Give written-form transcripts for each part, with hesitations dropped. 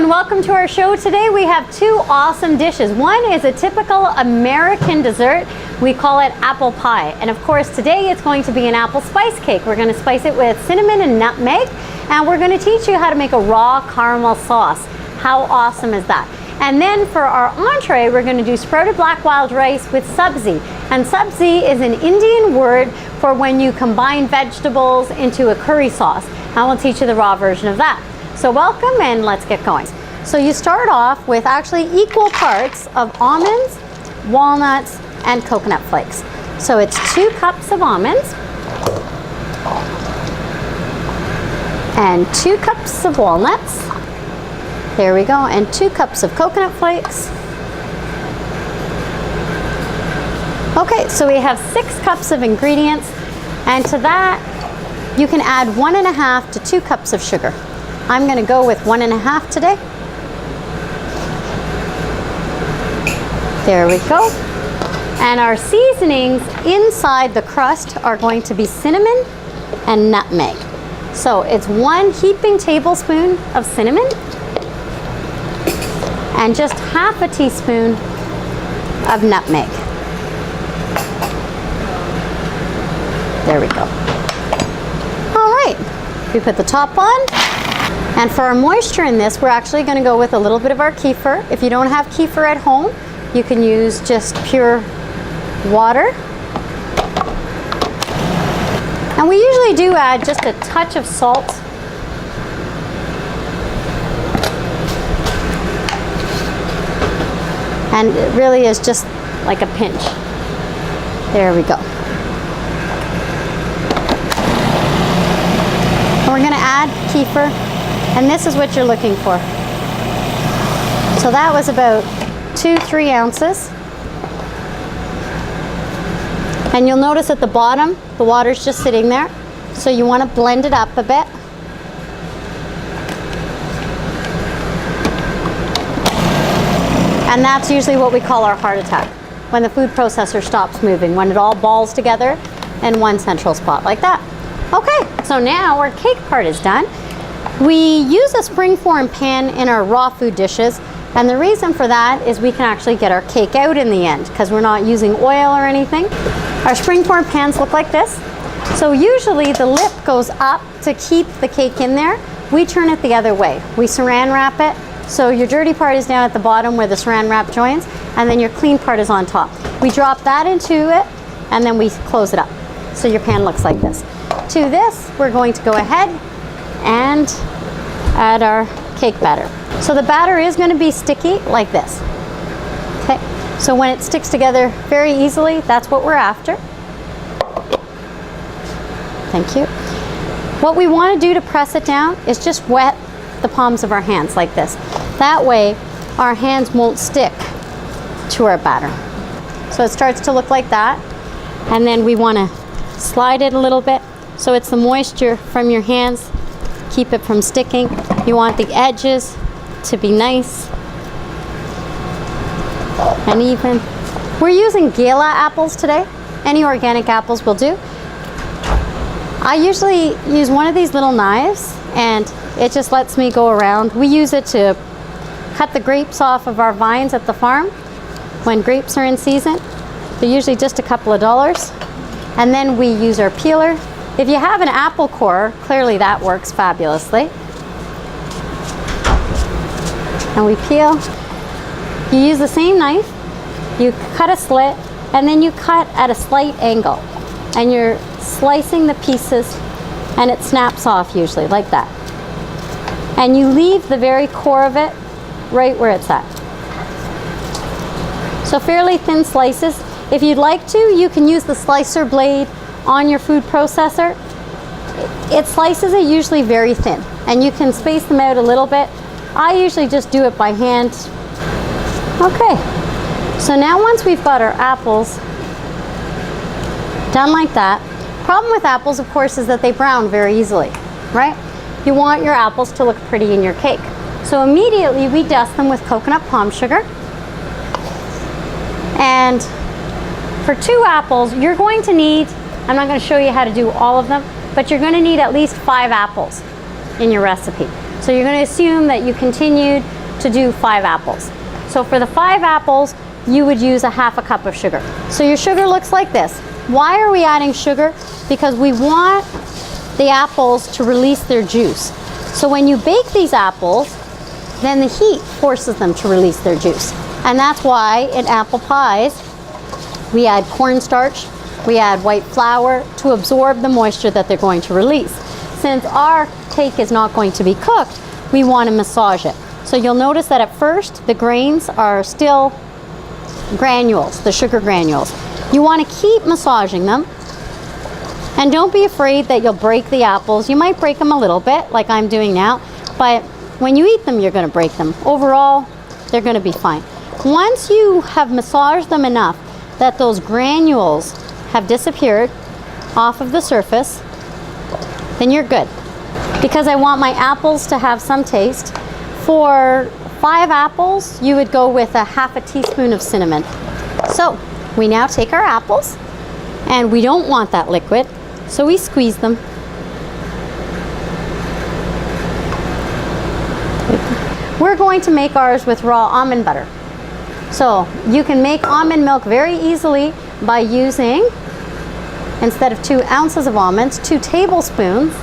and welcome to our show. Today we have two awesome dishes. One is a typical American dessert. We call it apple pie. And of course today it's going to be an apple spice cake. We're going to spice it with cinnamon and nutmeg, and we're going to teach you how to make a raw caramel sauce. How awesome is that? And then for our entree, we're going to do sprouted black wild rice with sabzi. And sabzi is an Indian word for when you combine vegetables into a curry sauce. And we'll teach you the raw version of that. So welcome, and let's get going. So you start off with actually equal parts of almonds, walnuts, and coconut flakes. So it's 2 cups of almonds and 2 cups of walnuts. There we go, and 2 cups of coconut flakes. Okay, so we have 6 cups of ingredients, and to that you can add 1.5 to 2 cups of sugar. I'm going to go with 1.5 today. There we go. And our seasonings inside the crust are going to be cinnamon and nutmeg. So it's 1 heaping tablespoon of cinnamon and just half a teaspoon of nutmeg. There we go. All right, we put the top on. And for our moisture in this, we're actually going to go with a little bit of our kefir. If you don't have kefir at home, you can use just pure water. And we usually do add just a touch of salt. And it really is just like a pinch. There we go. And we're going to add kefir. And this is what you're looking for. So that was about 2-3 ounces. And you'll notice at the bottom, the water's just sitting there. So you want to blend it up a bit. And that's usually what we call our heart attack, when the food processor stops moving, when it all balls together in one central spot like that. Okay, so now our cake part is done. We use a springform pan in our raw food dishes, and the reason for that is we can actually get our cake out in the end because we're not using oil or anything. Our springform pans look like this. So usually the lip goes up to keep the cake in there. We turn it the other way. We saran wrap it, so your dirty part is down at the bottom where the saran wrap joins, and then your clean part is on top. We drop that into it, and then we close it up. So your pan looks like this. To this, we're going to go ahead and add our cake batter. So the batter is going to be sticky like this. Okay, so when it sticks together very easily, that's what we're after. Thank you. What we want to do to press it down is just wet the palms of our hands like this. That way our hands won't stick to our batter. So it starts to look like that, and then we want to slide it a little bit so it's the moisture from your hands. Keep it from sticking. You want the edges to be nice and even. We're using Gala apples today. Any organic apples will do. I usually use one of these little knives, and it just lets me go around. We use it to cut the grapes off of our vines at the farm when grapes are in season. They're usually just a couple of dollars. And then we use our peeler. If you have an apple core, clearly that works fabulously. And we peel. You use the same knife, you cut a slit, and then you cut at a slight angle. And you're slicing the pieces, and it snaps off usually, like that. And you leave the very core of it right where it's at. So fairly thin slices. If you'd like to, you can use the slicer blade on your food processor. It slices it usually very thin, and you can space them out a little bit. I usually just do it by hand. Okay, so now once we've got our apples done like that, problem with apples, of course, is that they brown very easily, right? You want your apples to look pretty in your cake. So immediately we dust them with coconut palm sugar. And for 2 apples, you're going to need, I'm not going to show you how to do all of them, but you're going to need at least 5 apples in your recipe. So you're going to assume that you continued to do 5 apples. So for the 5 apples, you would use a half a cup of sugar. So your sugar looks like this. Why are we adding sugar? Because we want the apples to release their juice. So when you bake these apples, then the heat forces them to release their juice. And that's why in apple pies, we add cornstarch, we add white flour to absorb the moisture that they're going to release. Since our cake is not going to be cooked, we want to massage it. So you'll notice that at first, the grains are still granules, the sugar granules. You want to keep massaging them. And don't be afraid that you'll break the apples. You might break them a little bit, like I'm doing now, but when you eat them, you're going to break them. Overall, they're going to be fine. Once you have massaged them enough that those granules have disappeared off of the surface, then you're good. Because I want my apples to have some taste, for 5 apples, you would go with a half a teaspoon of cinnamon. So we now take our apples, and we don't want that liquid, so we squeeze them. We're going to make ours with raw almond butter. So you can make almond milk very easily by using, instead of 2 ounces of almonds, 2 tablespoons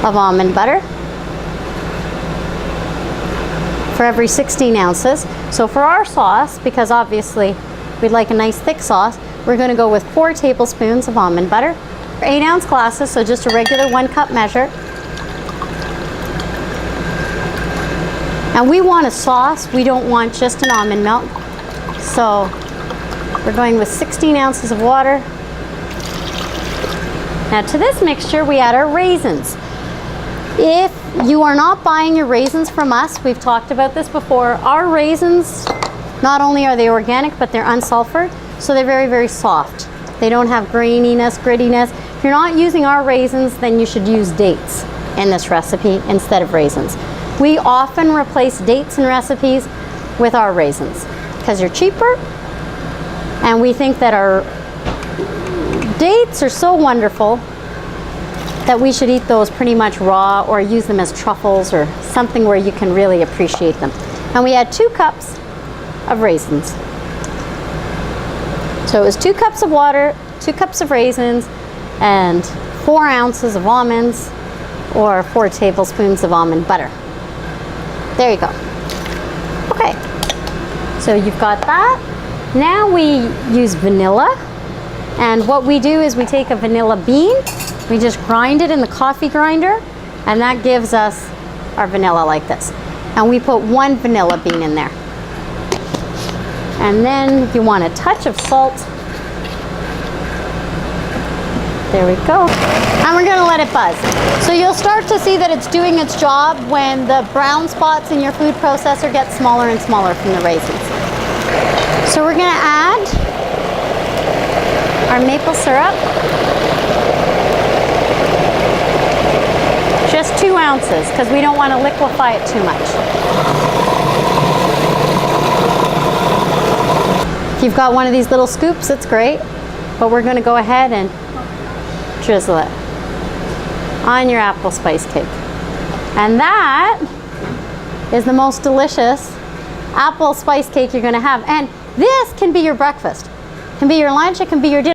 of almond butter for every 16 ounces. So for our sauce, because obviously we'd like a nice thick sauce, we're going to go with 4 tablespoons of almond butter. 8-ounce glasses, so just a regular 1 cup measure. And we want a sauce, we don't want just an almond milk. So we're going with 16 ounces of water. Now to this mixture, we add our raisins. If you are not buying your raisins from us, we've talked about this before, our raisins, not only are they organic, but they're unsulfured, so they're very, very soft. They don't have graininess, grittiness. If you're not using our raisins, then you should use dates in this recipe instead of raisins. We often replace dates in recipes with our raisins because they're cheaper, and we think that our dates are so wonderful that we should eat those pretty much raw or use them as truffles or something where you can really appreciate them. And we add 2 cups of raisins. So it was 2 cups of water, 2 cups of raisins, and 4 ounces of almonds or 4 tablespoons of almond butter. There you go. Okay, so you've got that. Now we use vanilla, and what we do is we take a vanilla bean, we just grind it in the coffee grinder, and that gives us our vanilla like this. And we put 1 vanilla bean in there. And then you want a touch of salt. There we go. And we're gonna let it buzz. So you'll start to see that it's doing its job when the brown spots in your food processor get smaller and smaller from the raisins. So we're gonna add our maple syrup. Just 2 ounces, because we don't want to liquefy it too much. If you've got one of these little scoops, it's great, but we're going to go ahead and drizzle it on your apple spice cake. And that is the most delicious apple spice cake you're going to have. And this can be your breakfast, it can be your lunch, it can be your dinner.